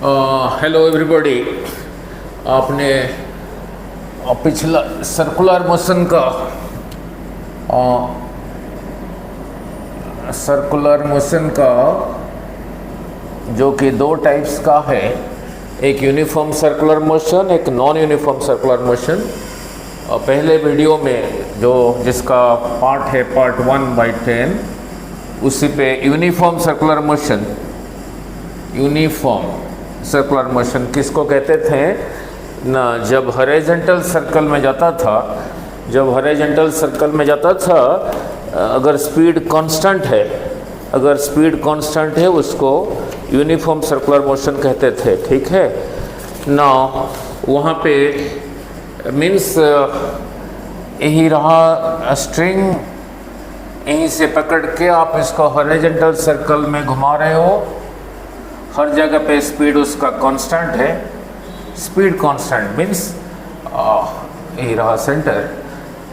Hello everybody. आपने पिछला circular motion का जो कि दो टाइप्स का है, एक यूनिफॉर्म सर्कुलर मोशन, एक नॉन यूनिफॉर्म सर्कुलर मोशन। पहले वीडियो में जो जिसका पार्ट है पार्ट 1/10, उसी पे यूनिफॉर्म सर्कुलर मोशन किसको कहते थे ना, जब हॉरिजॉन्टल सर्कल में जाता था, अगर स्पीड कांस्टेंट है उसको यूनिफॉर्म सर्कुलर मोशन कहते थे। ठीक है ना, वहाँ पे मीन्स यही रहा स्ट्रिंग, यहीं से पकड़ के आप इसको हॉरिजॉन्टल सर्कल में घुमा रहे हो, हर जगह पे स्पीड उसका कांस्टेंट है। स्पीड कांस्टेंट मीन्स यही रहा सेंटर।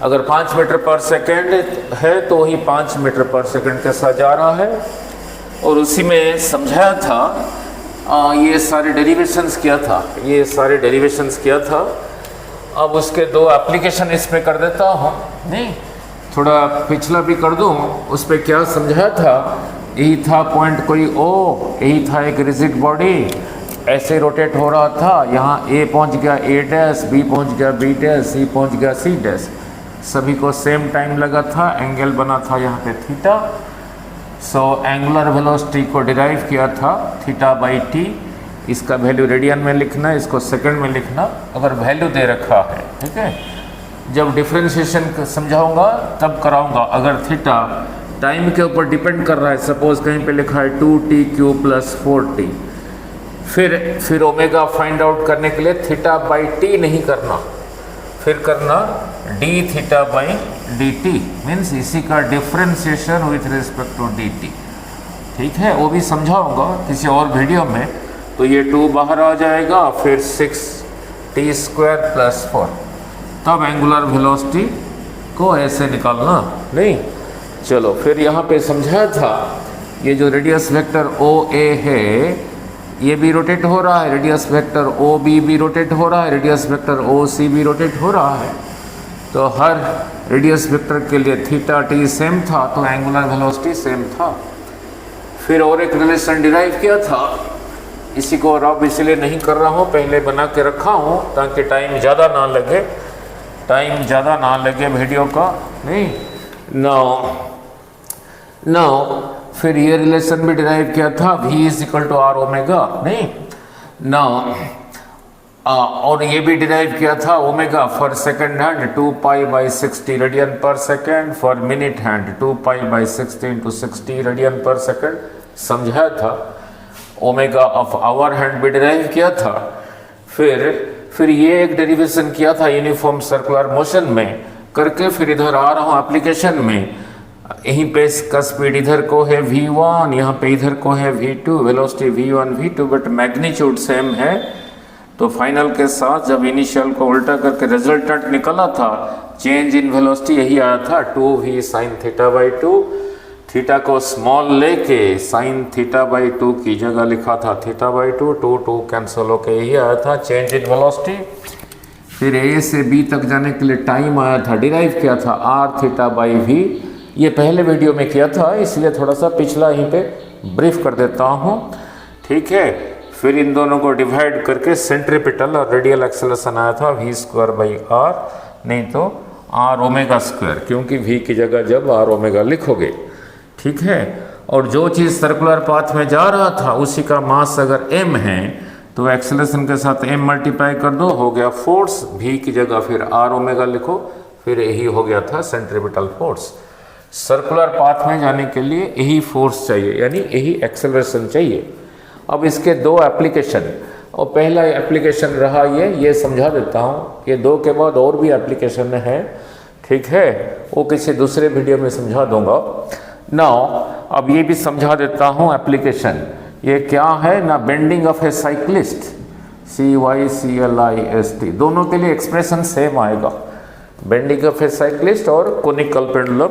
अगर 5 मीटर पर सेकेंड है तो वही 5 मीटर पर सेकेंड के साथ जा रहा है। और उसी में समझाया था, ये सारे डेरिवेशंस किया था। अब उसके दो एप्लीकेशन इसमें कर देता हूँ, नहीं थोड़ा पिछला भी कर दूँ। उस पर क्या समझाया था, यही था पॉइंट कोई ओ, यही था एक रिजिड बॉडी, ऐसे रोटेट हो रहा था। यहाँ ए पहुँच गया ए डैश, बी पहुँच गया बी डैश, सी पहुँच गया सी डैश। सभी को सेम टाइम लगा था, एंगल बना था यहाँ पे थीटा। सो एंगुलर वेलोसिटी को डिराइव किया था θ/t। इसका वैल्यू रेडियन में लिखना, इसको सेकंड में लिखना, अगर वैल्यू दे रखा है। ठीक है, जब डिफरेंशिएशन समझाऊंगा तब कराऊंगा। अगर थीटा टाइम के ऊपर डिपेंड कर रहा है, सपोज कहीं पे लिखा है 2t³ + 4t, फिर ओमेगा फाइंड आउट करने के लिए θ/t नहीं करना, फिर करना dθ/dt, मीन्स इसी का differentiation with respect to dt। ठीक है, वो भी समझाऊंगा किसी और वीडियो में। तो ये 2 बाहर आ जाएगा, फिर 6t² + 4, तब एंगुलर वेलोसिटी को ऐसे निकालना। नहीं, चलो फिर यहाँ पे समझाया था, ये जो रेडियस वेक्टर OA है ये भी रोटेट हो रहा है, रेडियस वेक्टर OB भी रोटेट हो रहा है, रेडियस वेक्टर OC भी रोटेट हो रहा है। तो हर रेडियस वेक्टर के लिए θ/t सेम था, तो एंगुलर वेलोसिटी सेम था। फिर और एक रिलेशन डिराइव किया था, इसी को अब इसलिए नहीं कर रहा हूँ, पहले बना के रखा हूँ ताकि टाइम ज़्यादा ना लगे वीडियो का। नहीं नाउ फिर ये रिलेशन भी डिराइव किया था, V = R ओमेगा। नहीं नाउ और ये भी डिराइव किया था, omega for second hand 2π/60 radian per second, for minute hand 2π/60 × 60 radian per second समझाया था। ओमेगा ऑफ आवर हैंड भी डिराइव किया था। फिर ये एक डेरिवेशन किया था यूनिफॉर्म सर्कुलर मोशन में करके, फिर इधर आ रहा हूँ एप्लीकेशन में। यहीं पे इसका स्पीड इधर को है v1, यहाँ पे इधर को है v2, velocity v1 v2, but magnitude same है। तो फाइनल के साथ जब इनिशियल को उल्टा करके रिजल्टेंट निकला था, चेंज इन वेलोसिटी यही आया था 2v sin θ/2। थीटा को स्मॉल लेके sin θ/2 की जगह लिखा था θ/2, 2 कैंसिल होके यही आया था चेंज इन वेलोसिटी। फिर A से B तक जाने के लिए टाइम आया था, डिराइव किया था rθ/v। ये पहले वीडियो में किया था, इसलिए थोड़ा सा पिछला यहीं पे ब्रीफ कर देता हूँ। ठीक है, फिर इन दोनों को डिवाइड करके सेंट्रीपिटल और रेडियल एक्सेलरेशन आया था v²/r, नहीं तो r⍵², क्योंकि v की जगह जब r⍵ लिखोगे। ठीक है, और जो चीज़ सर्कुलर पाथ में जा रहा था उसी का मास अगर m है तो एक्सेलरेशन के साथ m मल्टीप्लाई कर दो, हो गया फोर्स। v की जगह फिर r⍵ लिखो, फिर यही हो गया था सेंट्रीपिटल फोर्स। सर्कुलर पाथ में जाने के लिए यही फोर्स चाहिए, यानी यही एक्सेलरेशन चाहिए। अब इसके दो एप्लीकेशन, और पहला एप्लीकेशन रहा ये समझा देता हूँ। ये दो के बाद और भी एप्लीकेशन है, ठीक है, वो किसी दूसरे वीडियो में समझा दूंगा। नाउ अब ये भी समझा देता हूँ एप्लीकेशन। ये क्या है ना, bending of A cyclist, CYCLIST, दोनों के लिए एक्सप्रेशन सेम आएगा, बेंडिंग ऑफ ए साइक्लिस्ट और कोनिकल पेंडुलम,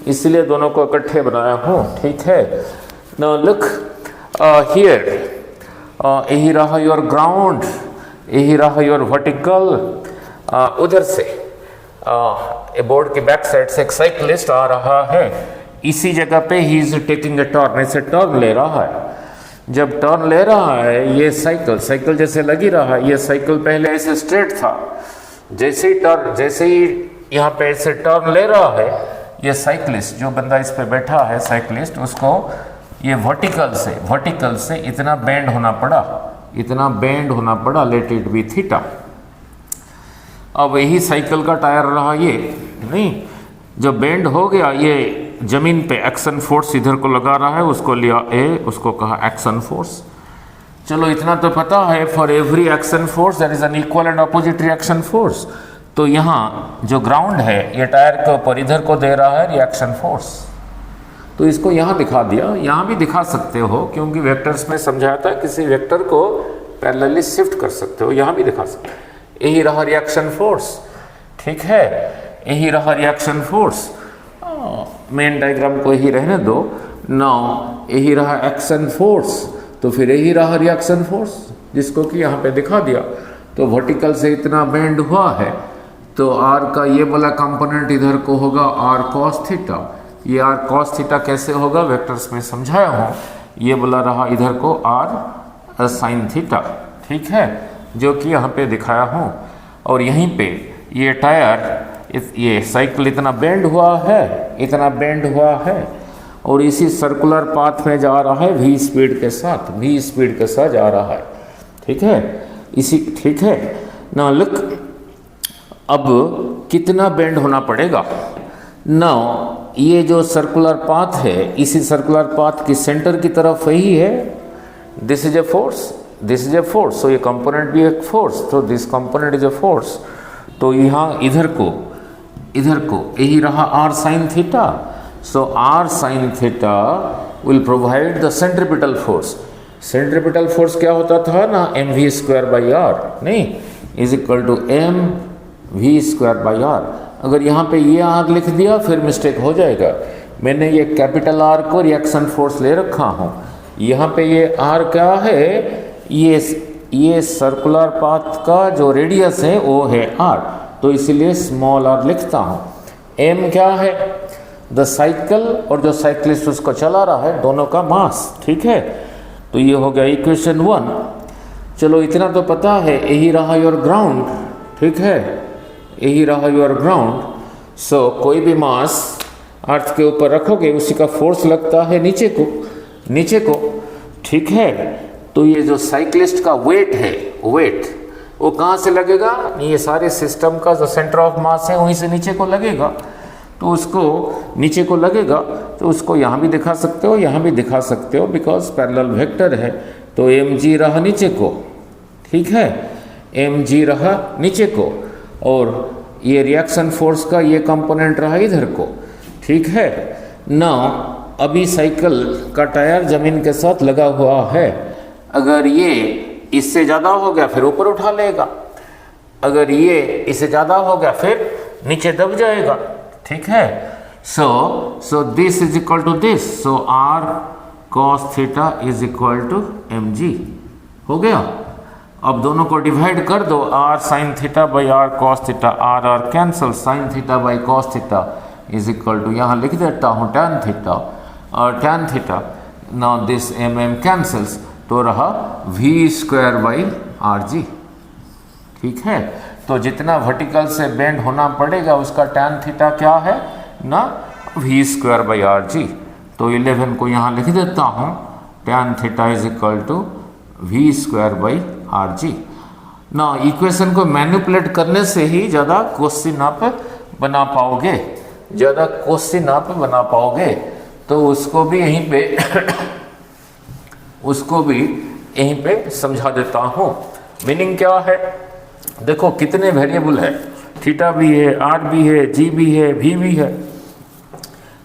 इसलिए दोनों को इकट्ठे बनाया हूँ। ठीक है, नाउ लुक हियर, यही रहा योर ग्राउंड, यही रहा योर वर्टिकल। उधर से बोर्ड के बैक साइड से एक साइकिलिस्ट आ रहा है, इसी जगह पे he is taking a turn, ऐसे टर्न ले रहा है। जब टर्न ले रहा है ये साइकिल जैसे लगी रहा है, ये साइकिल पहले ऐसे स्ट्रेट था, जैसे ही यहाँ पे ऐसे टर्न ले रहा है, ये साइकिलिस्ट जो बंदा इस पे बैठा है साइकिलिस्ट, उसको ये वर्टिकल से इतना बेंड होना पड़ा, लेट इट बी थीटा। अब यही साइकिल का टायर रहा ये, नहीं, जब बेंड हो गया ये जमीन पे एक्शन फोर्स इधर को लगा रहा है, उसको लिया ए, उसको कहा एक्शन फोर्स। चलो इतना तो पता है, for every action force there is an equal and opposite reaction force. तो यहाँ जो ग्राउंड है ये टायर के ऊपर इधर को दे रहा है रिएक्शन फोर्स, तो इसको यहाँ दिखा दिया। यहाँ भी दिखा सकते हो क्योंकि वेक्टर्स में समझाया था किसी वेक्टर को पैरेलली शिफ्ट कर सकते हो, यहाँ भी दिखा सकते हो। यही रहा रिएक्शन फोर्स, ठीक है, यही रहा रिएक्शन फोर्स। मेन डायग्राम को यही रहने दो। नाउ यही रहा एक्शन फोर्स, तो फिर यही रहा रिएक्शन फोर्स जिसको कि यहाँ पे दिखा दिया। तो वर्टिकल से इतना बेंड हुआ है, तो आर का ये वाला कंपोनेंट इधर को होगा आर कॉस थीटा। ये आर कॉस थीटा कैसे होगा वेक्टर्स में समझाया हूँ। ये वाला रहा इधर को आर साइन थीटा, ठीक है, जो कि यहाँ पे दिखाया हूँ। और यहीं पे ये टायर, ये साइकिल इतना बेंड हुआ है और इसी सर्कुलर पाथ में जा रहा है v स्पीड के साथ जा रहा है, ठीक है, ठीक है ना। लुक, अब कितना बेंड होना पड़ेगा ना। ये जो सर्कुलर पाथ है, इसी सर्कुलर पाथ की सेंटर की तरफ यही है, this is a force, so ये कंपोनेंट भी एक फोर्स, तो this component is a force. तो यहाँ इधर को यही रहा r sine theta. So r sine theta will provide the centripetal force. Centripetal force क्या होता था ना, mv²/r, नहीं, इज इक्वल टू mv²/r। अगर यहाँ पे ये आर लिख दिया फिर मिस्टेक हो जाएगा। मैंने ये कैपिटल आर को रिएक्शन फोर्स ले रखा हूँ। यहाँ पे ये आर क्या है, ये सर्कुलर पाथ का जो रेडियस है वो है आर, तो इसीलिए स्मॉल आर लिखता हूँ। एम क्या है, द साइकिल और जो साइकिलिस्ट उसको चला रहा है, दोनों का मास, ठीक है। तो ये हो गया इक्वेशन 1। चलो इतना तो पता है, यही रहा योर ग्राउंड, ठीक है, यही रहा योर ग्राउंड। सो कोई भी मास अर्थ के ऊपर रखोगे उसी का फोर्स लगता है नीचे को, ठीक है। तो ये जो साइकिलिस्ट का वेट है, वो कहाँ से लगेगा, ये सारे सिस्टम का जो सेंटर ऑफ मास है वहीं से नीचे को लगेगा। तो उसको नीचे को लगेगा, तो उसको यहाँ भी दिखा सकते हो, यहाँ भी दिखा सकते हो, बिकॉज पैरेलल वेक्टर है। तो mg रहा नीचे को, ठीक है, mg रहा नीचे को, और ये रिएक्शन फोर्स का ये कंपोनेंट रहा इधर को, ठीक है ना। अभी साइकिल का टायर जमीन के साथ लगा हुआ है, अगर ये इससे ज़्यादा हो गया फिर ऊपर उठा लेगा, अगर ये इससे ज़्यादा हो गया फिर नीचे दब जाएगा, ठीक है। So this is equal to this, so r cos theta is equal to mg हो गया। अब दोनों को डिवाइड कर दो, r sine theta by r cos theta, r cancel, sine theta by cos theta is equal to, यहाँ लिख देता हूँ tan थीटा और tan theta. Now this cancels, तो रहा v²/rg, ठीक है। तो जितना वर्टिकल से बेंड होना पड़ेगा उसका tan थीटा क्या है ना, v²/rg। तो 11 को यहाँ लिख देता हूँ, tan theta is equal to v²/rg। ना इक्वेशन को मैनिपुलेट करने से ही ज़्यादा क्वेश्चन आप बना पाओगे, तो उसको भी यहीं पे समझा देता हूँ। मीनिंग क्या है, देखो कितने वेरिएबल है, थीटा भी है, आर भी है, जी भी है, भी है।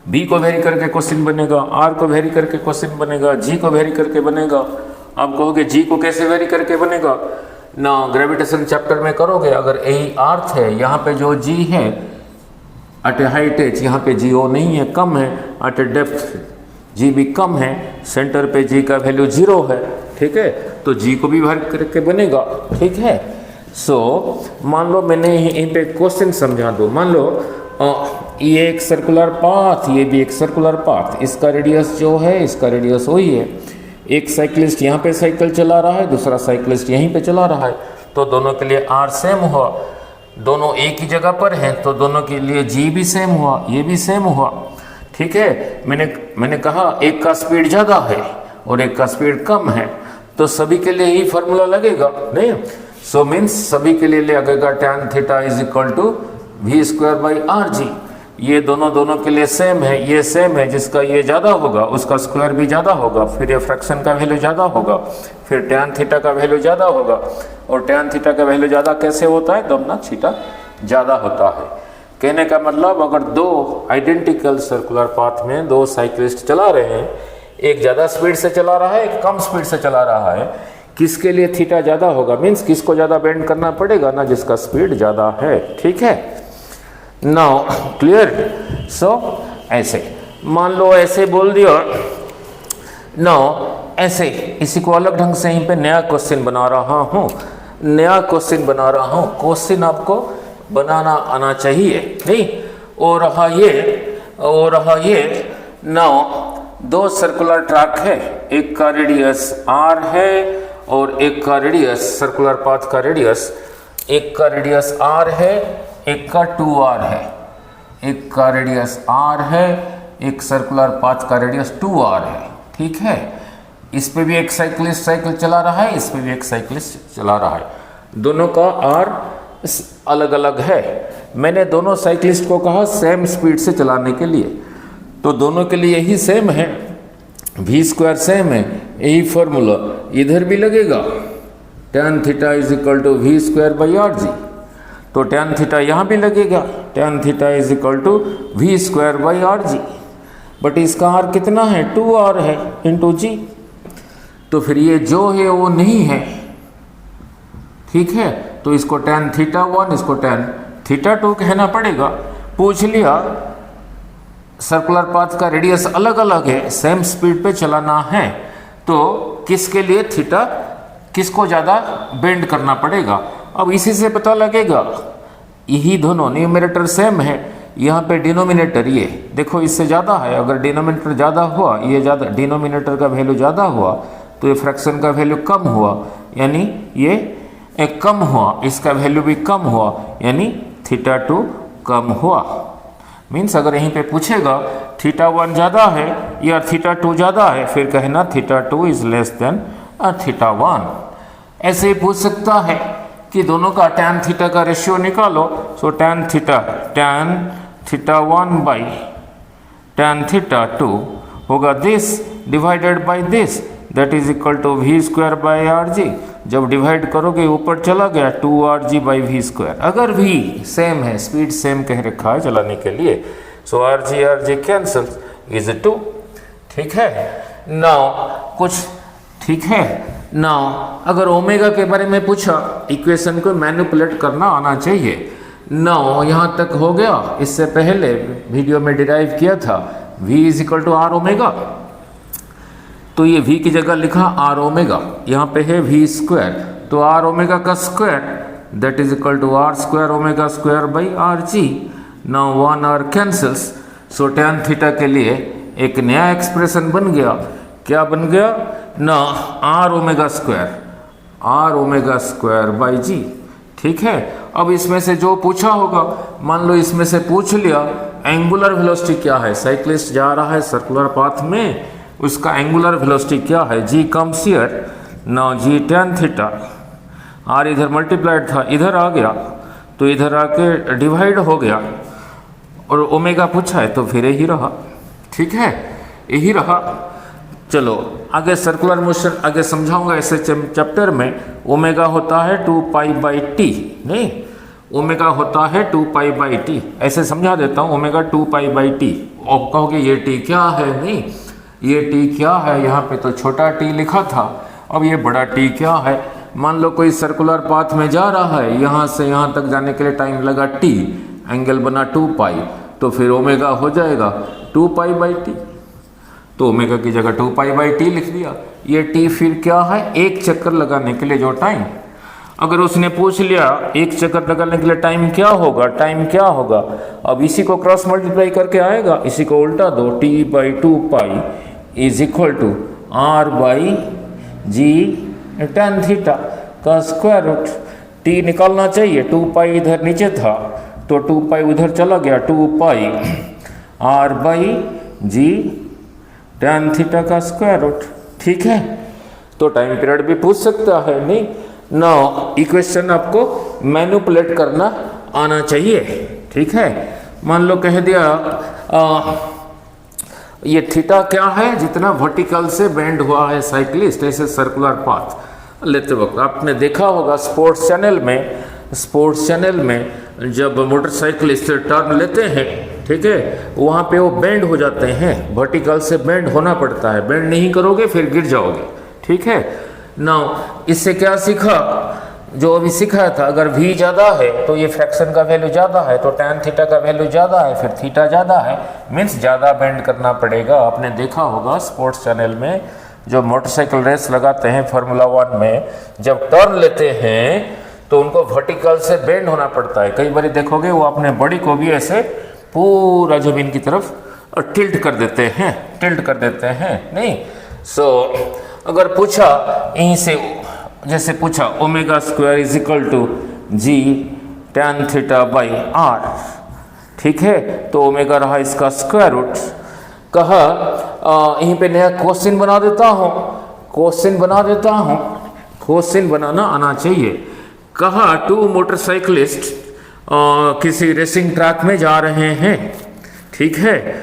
बी को वेरी करके क्वेश्चन बनेगा, आर को वेरी करके क्वेश्चन बनेगा, जी को वेरी करके बनेगा। आप कहोगे जी को कैसे वेरी करके बनेगा ना, ग्रेविटेशन चैप्टर में करोगे। अगर यही अर्थ है, यहाँ पे जो जी है एट ए हाइट एच, यहाँ पे जी ओ नहीं है, कम है, एट ए डेप्थ जी भी कम है, सेंटर पे जी का वैल्यू 0 है, ठीक है, तो जी को भी भर करके बनेगा, ठीक है। सो मान लो मैंने यहीं पे क्वेश्चन समझा दो, मान लो ये एक सर्कुलर पाथ, ये भी एक सर्कुलर पाथ, इसका रेडियस जो है, इसका रेडियस वही है। एक साइकिलिस्ट यहाँ पे साइकिल चला रहा है, दूसरा साइकिलिस्ट यहीं पे चला रहा है, तो दोनों के लिए आर सेम हुआ, दोनों एक ही जगह पर हैं, तो दोनों के लिए जी भी सेम हुआ, ये भी सेम हुआ, ठीक है। मैंने कहा एक का स्पीड ज़्यादा है और एक का स्पीड कम है, तो सभी के लिए ही फार्मूला लगेगा नहीं। सो मीन्स सभी के लिए लगेगा tan theta is equal to we square by are g. ये दोनों के लिए सेम है, ये सेम है, जिसका ये ज़्यादा होगा उसका स्क्वायर भी ज़्यादा होगा, फिर ये फ्रैक्शन का वैल्यू ज़्यादा होगा, फिर tan थीटा का वैल्यू ज़्यादा होगा, और tan थीटा का वैल्यू ज़्यादा कैसे होता है, जब ना थीटा ज़्यादा होता है। कहने का मतलब अगर दो आइडेंटिकल सर्कुलर पाथ में दो साइकिलिस्ट चला रहे हैं, एक ज़्यादा स्पीड से चला रहा है, एक कम स्पीड से चला रहा है, किसके लिए थीटा ज़्यादा होगा, मीन्स किसको ज़्यादा बेंड करना पड़ेगा ना, जिसका स्पीड ज़्यादा है, ठीक है। Now clear. सो ऐसे मान लो ऐसे बोल दिया, नाउ ऐसे इसी को अलग ढंग से यहीं पे नया क्वेश्चन बना रहा हूँ, नया क्वेश्चन बना रहा हूँ। क्वेश्चन आपको बनाना आना चाहिए नहीं। और रहा ये नाउ दो सर्कुलर ट्रैक है, एक का रेडियस r है और एक का रेडियस सर्कुलर पाथ का रेडियस, एक का रेडियस r है, एक का 2r है, एक का रेडियस r है, एक सर्कुलर पाथ का रेडियस 2r है, ठीक है। इस पे भी एक साइकिलिस्ट साइकिल चला रहा है, इस पे भी एक साइकिलिस्ट चला रहा है, दोनों का r अलग अलग है। मैंने दोनों साइकिलिस्ट को कहा सेम स्पीड से चलाने के लिए, तो दोनों के लिए यही सेम है, वी स्क्वायर सेम है, यही फॉर्मूला इधर भी लगेगा, tan theta is equal to we square by are g. तो tan थीटा यहाँ भी लगेगा, tan theta is equal to we square by are g, but इसका r कितना है, 2r है इंटू जी, तो फिर ये जो है वो नहीं है, ठीक है। तो इसको tan थीटा 1, इसको tan थीटा 2 कहना पड़ेगा। पूछ लिया सर्कुलर पाथ का रेडियस अलग अलग है, सेम स्पीड पे चलाना है, तो किसके लिए थीटा किसको ज़्यादा बेंड करना पड़ेगा। अब इसी से पता लगेगा, यही दोनों न्यूमरेटर सेम है, यहाँ पे डिनोमिनेटर ये देखो इससे ज़्यादा है, अगर डिनोमिनेटर ज़्यादा हुआ, ये ज़्यादा डिनोमिनेटर का वैल्यू ज़्यादा हुआ, तो ये फ्रैक्शन का वैल्यू कम हुआ, यानी ये एक कम हुआ, इसका वैल्यू भी कम हुआ, यानी थीटा 2 कम हुआ। मीन्स अगर यहीं पे पूछेगा थीटा 1 ज़्यादा है या थीटा 2 ज़्यादा है, फिर कहना theta 2 is less than theta 1। ऐसे ही पूछ सकता है कि दोनों का tan थीटा का रेशियो निकालो, so tan theta 1 by tan theta 2 होगा this divided by this, that is equal to we square by are g. जब डिवाइड करोगे ऊपर चला गया 2rg बाई वी स्क्वायर। अगर भी सेम है, स्पीड सेम कह रखा है चलाने के लिए, सो rg कैंसल इज 2, ठीक है। नाउ कुछ ठीक है। नाउ अगर ओमेगा के बारे में पूछा, इक्वेशन को मैनिपुलेट करना आना चाहिए। नाउ यहाँ तक हो गया, इससे पहले वीडियो में डिराइव किया था v is equal to r omega, तो ये v की जगह लिखा r ओमेगा, यहाँ पे है v स्क्वायर, तो r ओमेगा का square that is equal to r square omega square by are g. Now 1r cancels, so tan theta के लिए एक नया एक्सप्रेशन बन गया। क्या बन गया ना, r ओमेगा स्क्वायर बाई जी, ठीक है। अब इसमें से जो पूछा होगा, मान लो इसमें से पूछ लिया एंगुलर वेलोसिटी क्या है, साइक्लिस्ट जा रहा है सर्कुलर पाथ में, उसका एंगुलर वेलोसिटी क्या है, G comes here, now G tan theta, R इधर मल्टीप्लाइड था, इधर आ गया, तो इधर आके डिवाइड हो गया, और ओमेगा पूछा है तो फिर यही रहा, ठीक है, यही रहा। चलो आगे सर्कुलर मोशन आगे समझाऊंगा ऐसे चैप्टर में। ओमेगा होता है 2 पाई बाई टी, नहीं ओमेगा होता है 2 पाई बाई टी, ऐसे समझा देता हूँ, ओमेगा 2 पाई बाई टी। और कहोगे ये टी क्या है, नहीं ये टी क्या है, यहाँ पे तो छोटा टी लिखा था, अब ये बड़ा टी क्या है। मान लो कोई सर्कुलर पाथ में जा रहा है, यहाँ से यहाँ तक जाने के लिए टाइम लगा टी, एंगल बना 2 पाई, तो फिर ओमेगा हो जाएगा 2 पाई बाई टी। तो ओमेगा की जगह 2π/t लिख दिया। ये t फिर क्या है, एक चक्कर लगाने के लिए जो टाइम, अगर उसने पूछ लिया एक चक्कर लगाने के लिए टाइम क्या होगा, टाइम क्या होगा, अब इसी को क्रॉस मल्टीप्लाई करके आएगा, इसी को उल्टा दो, t/2π is equal to r/g tan theta का स्क्वायर रूट। t निकालना चाहिए, 2π इधर नीचे था तो 2π उधर चला गया, 2π r/g tan थीटा का स्क्वायर रूट। ठीक है, तो टाइम पीरियड भी पूछ सकता है, नहीं ना, इक्वेशन आपको मैनिपुलेट करना आना चाहिए। ठीक है, मान लो कह दिया ये थीटा क्या है, जितना वर्टिकल से बेंड हुआ है साइक्लिस्ट, ऐसे सर्कुलर पाथ लेते वक्त आपने देखा होगा स्पोर्ट्स चैनल में जब मोटरसाइकिलिस्ट टर्न लेते हैं, ठीक है, वहाँ पे वो बेंड हो जाते हैं, वर्टिकल से बेंड होना पड़ता है, बेंड नहीं करोगे फिर गिर जाओगे। ठीक है ना, इससे क्या सीखा, जो अभी सीखा था, अगर v ज़्यादा है तो ये फ्रैक्शन का वैल्यू ज़्यादा है, तो tan थीटा का वैल्यू ज़्यादा है, फिर थीटा ज़्यादा है, मीन्स ज़्यादा बेंड करना पड़ेगा। आपने देखा होगा स्पोर्ट्स चैनल में जो मोटरसाइकिल रेस लगाते हैं फार्मूला 1 में, जब टर्न लेते हैं तो उनको वर्टिकल से बेंड होना पड़ता है। कई बार देखोगे वो अपने बॉडी को भी ऐसे पूरा जमीन की तरफ टिल्ट कर देते हैं, नहीं। सो अगर पूछा यहीं से, जैसे पूछा omega square is equal to g tan theta by r, ठीक है, तो ओमेगा रहा इसका स्क्वायर रूट। कहा यहीं पे नया क्वेश्चन बना देता हूँ, क्वेश्चन बनाना आना चाहिए। कहा 2 मोटरसाइकिलिस्ट किसी रेसिंग ट्रैक में जा रहे हैं, ठीक है,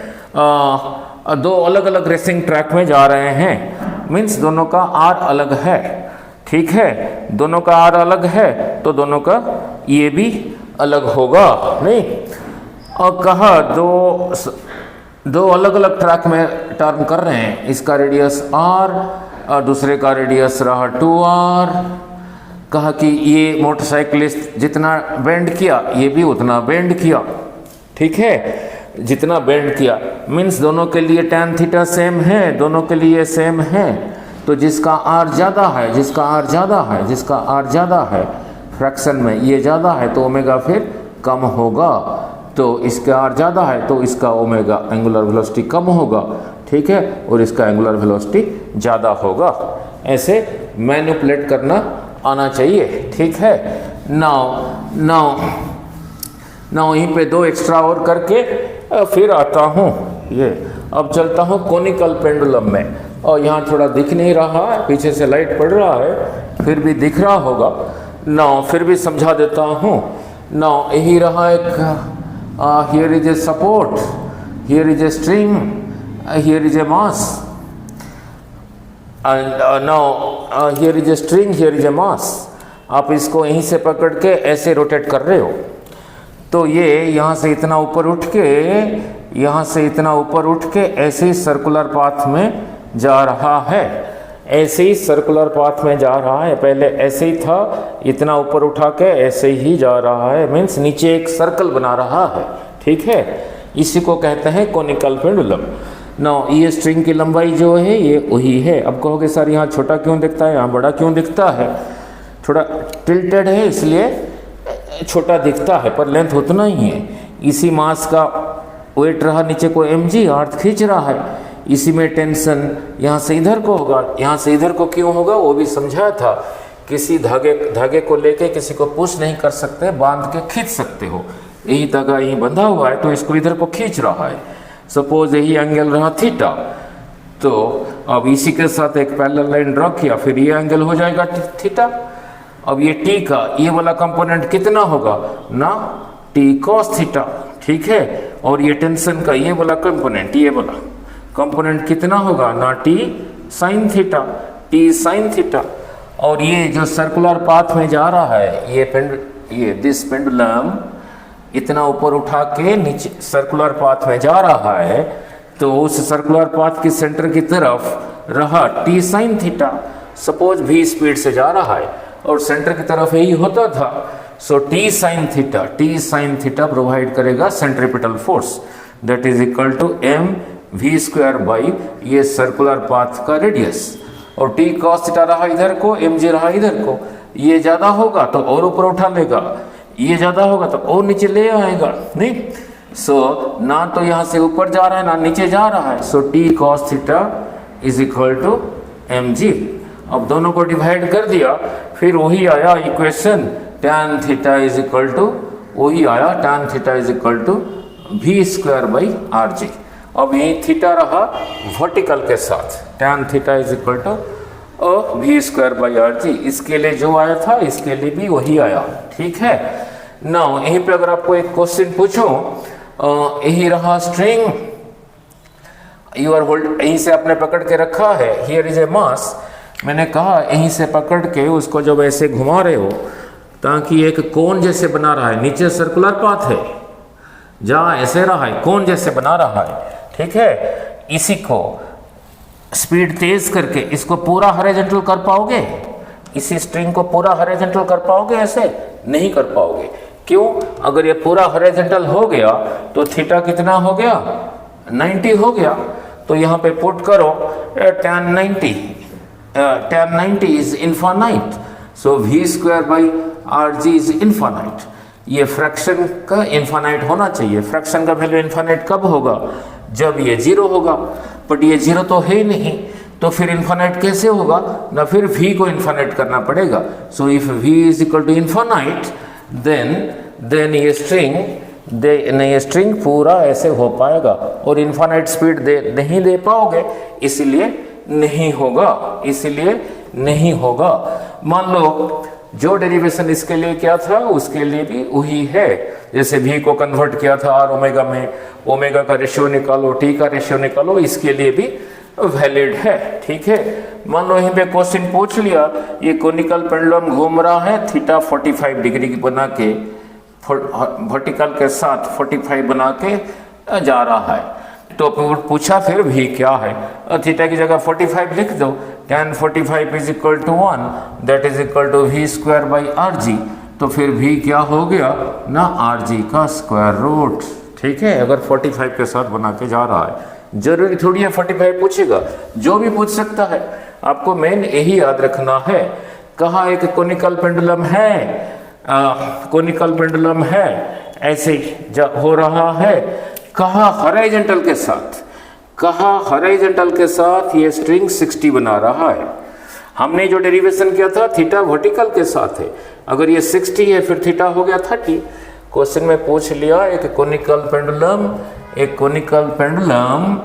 2 अलग अलग रेसिंग ट्रैक में जा रहे हैं, मीन्स दोनों का R अलग है। ठीक है, दोनों का R अलग है तो दोनों का ये भी अलग होगा, नहीं। और कहा दो अलग अलग ट्रैक में टर्न कर रहे हैं, इसका रेडियस R और दूसरे का रेडियस रहा 2R। कहा कि ये मोटरसाइकिलिस्ट जितना बेंड किया ये भी उतना बेंड किया, ठीक है, जितना बेंड किया, मीन्स दोनों के लिए tan थीटा सेम है, दोनों के लिए सेम है, तो जिसका R ज़्यादा है फ्रैक्शन में ये ज़्यादा है तो ओमेगा फिर कम होगा, तो इसका R ज़्यादा है तो इसका ओमेगा एंगुलर वेलोसिटी कम होगा, ठीक है, और इसका एंगुलर वेलोसिटी ज़्यादा होगा। ऐसे मैनिपुलेट करना आना चाहिए। ठीक है, नाउ यहीं पे 2 एक्स्ट्रा और करके फिर आता हूँ। ये अब चलता हूँ कोनिकल पेंडुलम में, और यहाँ थोड़ा दिख नहीं रहा है, पीछे से लाइट पड़ रहा है, फिर भी दिख रहा होगा। नाउ फिर भी समझा देता हूँ। नाउ यही रहा एक here is a support, here is a string, here is a mass, and now here is a string, here is a mass. आप इसको यहीं से पकड़ के ऐसे रोटेट कर रहे हो, तो ये यहाँ से इतना ऊपर उठ के ऐसे ही सर्कुलर पाथ में जा रहा है, पहले ऐसे ही था, इतना ऊपर उठा के ऐसे ही जा रहा है, मीन्स नीचे एक सर्कल बना रहा है। ठीक है, इसी को कहते हैं कोनिकल पेंडुलम। नाउ ये स्ट्रिंग की लंबाई जो है ये वही है। अब कहोगे सर यहाँ छोटा क्यों दिखता है, यहाँ बड़ा क्यों दिखता है? थोड़ा टिल्टेड है इसलिए छोटा दिखता है, पर लेंथ उतना ही है। इसी मास का वेट रहा नीचे को mg, अर्थ खींच रहा है, इसी में टेंशन यहाँ से इधर को होगा, यहाँ से इधर को क्यों होगा वो भी समझाया था। किसी धागे को लेके किसी को पुश नहीं कर सकते, बांध के खींच सकते हो। यही धागा यहीं बंधा हुआ है तो इसको इधर को खींच रहा है। सपोज यही एंगल रहा थीटा, तो अब इसी के साथ एक पैरेलल लाइन ड्रॉ किया, फिर ये एंगल हो जाएगा थीटा। अब ये टी का ये वाला कंपोनेंट कितना होगा ना, टी कॉस थीटा, ठीक है। और ये टेंशन का ये वाला कंपोनेंट, ये वाला कंपोनेंट कितना होगा ना, T sine theta, T sine theta. और ये जो सर्कुलर पाथ में जा रहा है, ये दिस पेंडुलम इतना ऊपर उठा के नीचे सर्कुलर पाथ में जा रहा है, तो उस सर्कुलर पाथ की सेंटर की तरफ रहा T sine theta. Suppose v speed से जा रहा है और सेंटर की तरफ यही होता था, so T sine theta provide करेगा centripetal force, that is equal to m v square by ये सर्कुलर पाथ का रेडियस, और टी कॉस थीटा रहा इधर को, एम जी रहा इधर को। ये ज़्यादा होगा तो और ऊपर उठा लेगा, ये ज़्यादा होगा तो और नीचे ले आएगा, नहीं। सो ना तो यहाँ से ऊपर जा रहा है ना नीचे जा रहा है। So T cos theta is equal to M G. अब दोनों को डिवाइड कर दिया, फिर वही आया equation tan theta is equal to, वही आया tan theta is equal to we square by are G. अब यही थीटा रहा वर्टिकल के साथ, tan theta is equal to we square by are G. इसके लिए जो आया था इसके लिए भी वही आया, ठीक है ना। यहीं पे अगर आपको एक क्वेश्चन पूछूं, यही रहा स्ट्रिंग, यू आर होल्ड, यहीं से आपने पकड़ के रखा है, हियर इज ए मास। मैंने कहा यहीं से पकड़ के उसको जब ऐसे घुमा रहे हो ताकि एक कोन जैसे बना रहा है, नीचे सर्कुलर पाथ है, जहाँ ऐसे रहा है कोन जैसे बना रहा है, ठीक है। इसी को स्पीड तेज करके इसको पूरा हॉरिजॉन्टल कर पाओगे? इसी स्ट्रिंग को पूरा हॉरिजॉन्टल कर पाओगे? ऐसे नहीं कर पाओगे। क्यों? अगर ये पूरा हॉरिजॉन्टल हो गया तो थीटा कितना हो गया? 90 हो गया। तो यहाँ पे पुट करो tan 90 is infinite, so v square by are g is infinite. ये फ्रैक्शन का इन्फानाइट होना चाहिए। फ्रैक्शन का वैल्यू इन्फानाइट कब होगा? जब ये 0 होगा, बट ये 0 तो है ही नहीं, तो फिर इन्फानाइट कैसे होगा ना? फिर v को इन्फानाइट करना पड़ेगा। So if v is equal to infinite then ये स्ट्रिंग पूरा ऐसे हो पाएगा, और इन्फानाइट स्पीड नहीं दे पाओगे, इसलिए नहीं होगा, इसलिए नहीं होगा। मान लो जो डेरिवेशन इसके लिए क्या था उसके लिए भी वही है। जैसे v को कन्वर्ट किया था r ओमेगा में, ओमेगा का रेशियो निकालो, t का रेशियो निकालो, इसके लिए भी वैलिड है, ठीक है। मान लो यहीं पे क्वेश्चन पूछ लिया, ये कोनिकल पेंडुलम घूम रहा है थीटा 45 डिग्री की बना के, वर्टिकल के साथ 45 बना के जा रहा है। तो पूछा फिर v क्या है? थीटा की जगह 45 लिख दो, tan 45 is equal to 1, that is equal to we square by are g. तो फिर v क्या हो गया ना? आर जी का स्क्वायर रूट, ठीक है। अगर 45 के साथ बना के जा रहा है, जरूरी थोड़ी है 45 पूछेगा, जो भी पूछ सकता है। आपको मेन यही याद रखना है। कहाँ एक कोनिकल पेंडुलम है, कोनिकल पेंडुलम है, ऐसे हो रहा है। कहाँ? हॉरिजॉन्टल के साथ, कहाँ? हॉरिजॉन्टल के साथ ये स्ट्रिंग 60 बना रहा है। हमने जो डेरिवेशन किया था थीटा वर्टिकल के साथ है, अगर ये 60 है फिर थीटा हो गया 30। क्वेश्चन में पूछ लिया एक कोनिकल पेंडुलम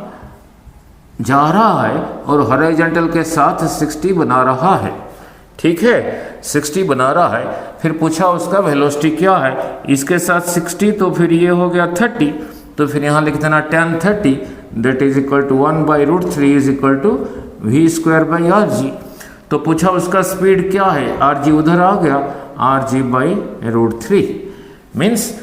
जा रहा है और हॉरिजॉन्टल के साथ 60 बना रहा है, ठीक है, 60 बना रहा है। फिर पूछा उसका वेलोसिटी क्या है, इसके साथ 60 तो फिर ये हो गया 30, तो फिर यहाँ लिख देना tan 30 that is equal to 1/√3 is equal to we square by are g. तो पूछा उसका स्पीड क्या है, आर जी उधर आ गया, आर जी बाई √3 मीन्स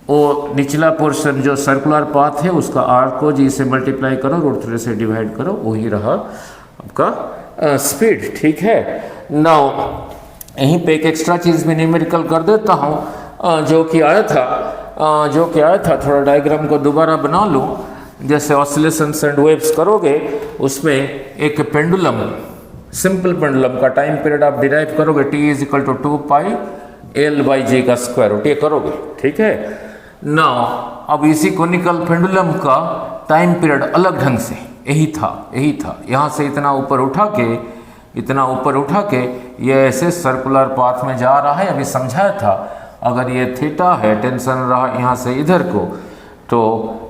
वो निचला पोर्शन जो सर्कुलर पाथ है उसका आर को जी से मल्टीप्लाई करो, √3 से डिवाइड करो, वही रहा आपका स्पीड, ठीक है। नाउ यहीं पे एक एक्स्ट्रा चीज़ भी न्यूमेरिकल कर देता हूँ जो कि आया था, थोड़ा डायग्राम को दोबारा बना लूँ। जैसे ऑसिलेशंस एंड वेव्स करोगे उसमें एक पेंडुलम, सिंपल पेंडुलम का टाइम पीरियड आप डिराइव करोगे, t is equal to 2πL/j का स्क्वायर रूट, ये करोगे, ठीक है। नाउ अब इसी कोनिकल पेंडुलम का टाइम पीरियड अलग ढंग से यही था। यहाँ से इतना ऊपर उठा के ये ऐसे सर्कुलर पाथ में जा रहा है। अभी समझाया था, अगर ये थीटा है, टेंशन रहा यहाँ से इधर को, तो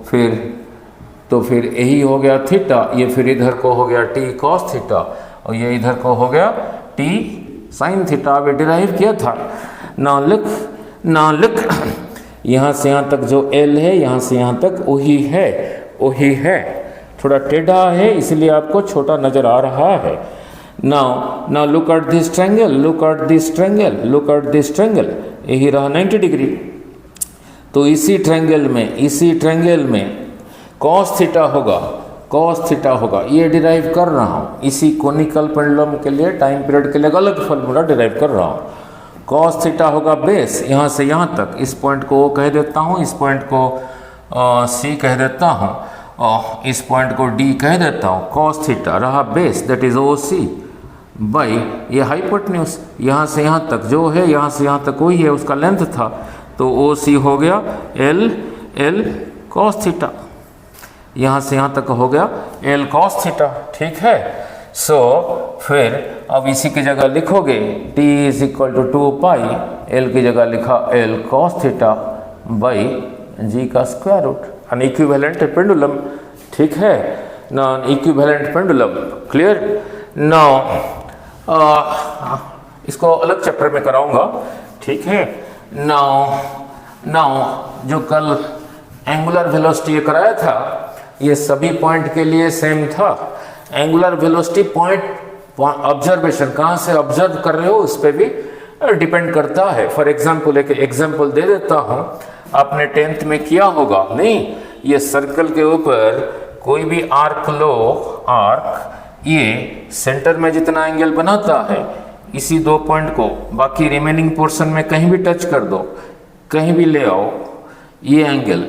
फिर यही हो गया थीटा, ये फिर इधर को हो गया t cos थीटा, और ये इधर को हो गया t sin थीटा। अभी डिराइव किया था। ना लिख यहाँ से यहाँ तक जो L है, यहाँ से यहाँ तक वही है, थोड़ा टेढ़ा है इसलिए आपको छोटा नजर आ रहा है। Now look at this triangle, यही रहा 90 डिग्री। तो इसी ट्रायंगल में cos थीटा होगा, ये डिराइव कर रहा हूँ। इसी कोनिकल पेंडुलम के लिए टाइम पीरियड के लिए अलग फॉर्मूला डिराइव कर रहा हूँ। cos थीटा होगा बेस, यहाँ से यहाँ तक, इस पॉइंट को O कह देता हूँ, इस पॉइंट को C कह देता हूँ, इस पॉइंट को डी कह देता हूँ, कॉस थीटा रहा base that is O C by ये हाइपोटेन्यूज, यहाँ से यहाँ तक जो है, यहाँ से यहाँ तक वही है, उसका लेंथ था, तो ओ सी हो गया एल कॉस थीटा, यहाँ से यहाँ तक हो गया एल कॉस थीटा। ठीक है, सो फिर अब इसी की जगह लिखोगे t is equal to 2 pi, L की जगह लिखा L cos theta by g का square root, an equivalent pendulum. ठीक है, non equivalent pendulum, clear. Now इसको अलग चैप्टर में कराऊंगा। ठीक है, नाउ जो कल एंगुलर वेलोसिटी कराया था, ये सभी पॉइंट के लिए सेम था। एंगुलर वेलोसिटी पॉइंट ऑब्जर्वेशन कहाँ से ऑब्जर्व कर रहे हो उस पर भी डिपेंड करता है। फॉर एग्जाम्पल एक एग्जाम्पल दे देता हूँ, आपने 10th में किया होगा नहीं, ये सर्कल के ऊपर कोई भी आर्क लो, आर्क ये सेंटर में जितना एंगल बनाता है, इसी 2 पॉइंट को बाकी रिमेनिंग पोर्शन में कहीं भी टच कर दो, कहीं भी ले आओ, ये एंगल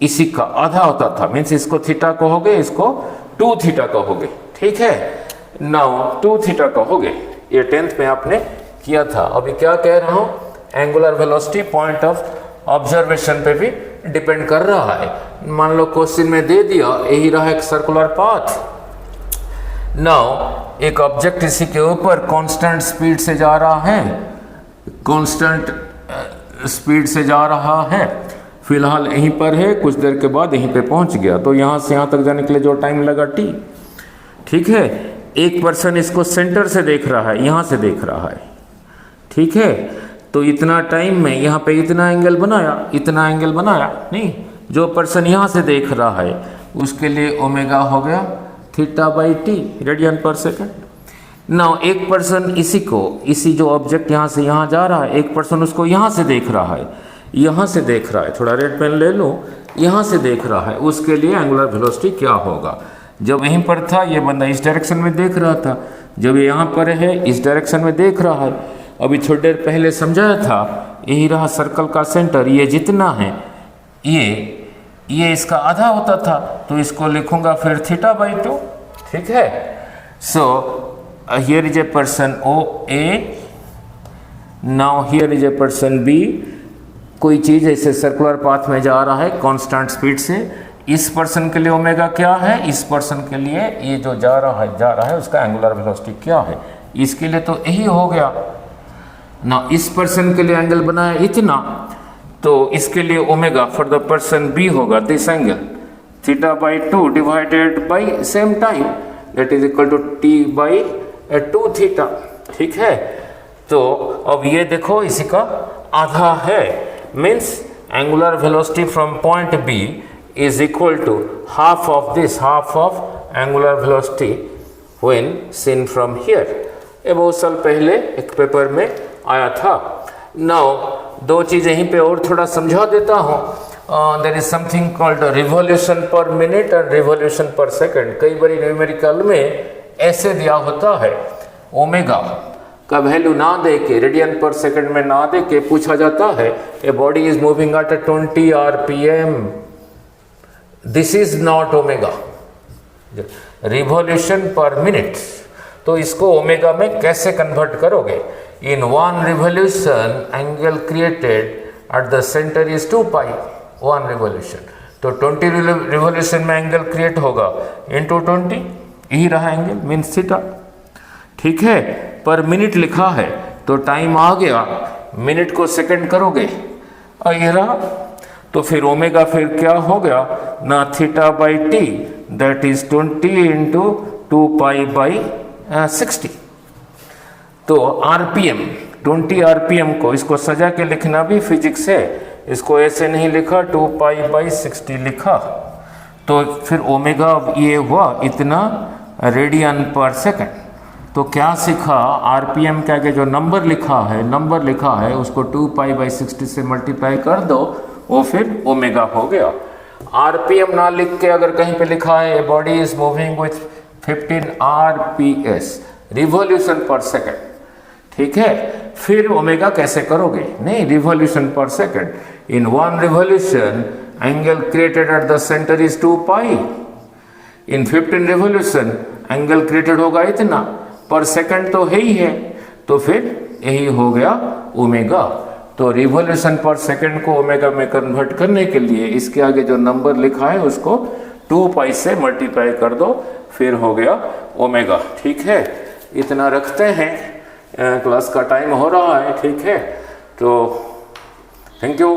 इसी का आधा होता था, मीन्स इसको थीटा कहोगे, इसको 2 थीटा कहोगे। ठीक है, नाउ 2 थीटा कहोगे, ये 10th में आपने किया था। अभी क्या कह रहा हूँ, angular velocity point of observation पे भी डिपेंड कर रहा है। मान लो क्वेश्चन में दे दिया, यही रहा एक सर्कुलर पाथ। नाउ एक ऑब्जेक्ट इसी के ऊपर कांस्टेंट स्पीड से जा रहा है, कांस्टेंट स्पीड से जा रहा है, फिलहाल यहीं पर है, कुछ देर के बाद यहीं पे पहुंच गया, तो यहाँ से यहाँ तक जाने के लिए जो टाइम लगा t। ठीक है, एक पर्सन इसको सेंटर से देख रहा है, यहाँ से देख रहा है। ठीक है, तो इतना टाइम में यहाँ पे इतना एंगल बनाया नहीं, जो पर्सन यहाँ से देख रहा है उसके लिए ओमेगा हो गया theta by T radian per second. Now एक पर्सन इसी जो ऑब्जेक्ट यहाँ से यहाँ जा रहा है, एक पर्सन उसको यहाँ से देख रहा है, थोड़ा रेड पेन ले लो, यहाँ से देख रहा है, उसके लिए एंगुलर वेलोसिटी क्या होगा। जब यहीं पर था ये बंदा इस डायरेक्शन में देख रहा था, जब ये यहाँ पर है इस डायरेक्शन में देख रहा है। अभी थोड़ी देर पहले समझाया था, यही रहा सर्कल का सेंटर, ये जितना है ये इसका आधा होता था, तो इसको लिखूंगा फिर थीटा बाई 2। ठीक है, so here is a person O A, now here is a person B. कोई चीज ऐसे सर्कुलर पाथ में जा रहा है कांस्टेंट स्पीड से, इस पर्सन के लिए ओमेगा क्या है, इस पर्सन के लिए ये जो जा रहा है उसका एंगुलर वेलोसिटी क्या है, इसके लिए तो यही हो गया ना। इस पर्सन के लिए एंगल बनाया इतना, तो इसके लिए omega for the person B होगा this angle theta by 2 divided by same time that is equal to T by 2 theta. ठीक है, तो अब ये देखो इसी का आधा है, means angular velocity from point B is equal to half of angular velocity when seen from here. ये बहुत साल पहले एक पेपर में आया था। नाउ 2 चीज़ यहीं पे और थोड़ा समझा देता हूँ। There is something called revolution per minute and revolution per second. कई बार न्यूमेरिकल में ऐसे दिया होता है, ओमेगा का वैल्यू ना दे के, रेडियन पर सेकंड में ना दे के पूछा जाता है a body is moving at 20 RPM, this is not omega, revolution per minute. तो इसको ओमेगा में कैसे कन्वर्ट करोगे? इन 1 revolution angle created at the centre is 2 pi 1 revolution. तो 20 रिवॉल्यूशन में एंगल क्रिएट होगा इंटू 20, यही रहा एंगल मीन्स थीटा। ठीक है, पर मिनट लिखा है तो टाइम आ गया, मिनट को सेकंड करोगे और ये रहा, तो फिर ओमेगा फिर क्या हो गया ना, theta by T that is 20 into 2 pi by 60। तो आरपीएम 20 आरपीएम को इसको सजा के लिखना भी फिजिक्स है, इसको ऐसे नहीं लिखा, 2 पाई बाई 60 लिखा। तो फिर ओमेगा ये हुआ इतना रेडियन पर सेकंड। तो क्या सीखा, आरपीएम के आगे जो नंबर लिखा है उसको 2 पाई बाई 60 से मल्टीप्लाई कर दो, वो फिर ओमेगा हो गया। आरपीएम ना लिख के अगर कहीं पे लिखा है body is moving with 15 RPS revolution per second, ठीक है, फिर ओमेगा कैसे करोगे? नहीं, revolution per second, in 1 revolution angle created at the centre is 2 pi. In 15 revolution angle created होगा इतना, पर सेकंड तो है ही है, तो फिर यही हो गया ओमेगा। तो रिवोल्यूशन पर सेकंड को ओमेगा में कन्वर्ट करने के लिए इसके आगे जो नंबर लिखा है उसको 2 पाई से मल्टीप्लाई कर दो, फिर हो गया ओमेगा। ठीक है, इतना रखते हैं, क्लास का टाइम हो रहा है। ठीक है, तो थैंक यू।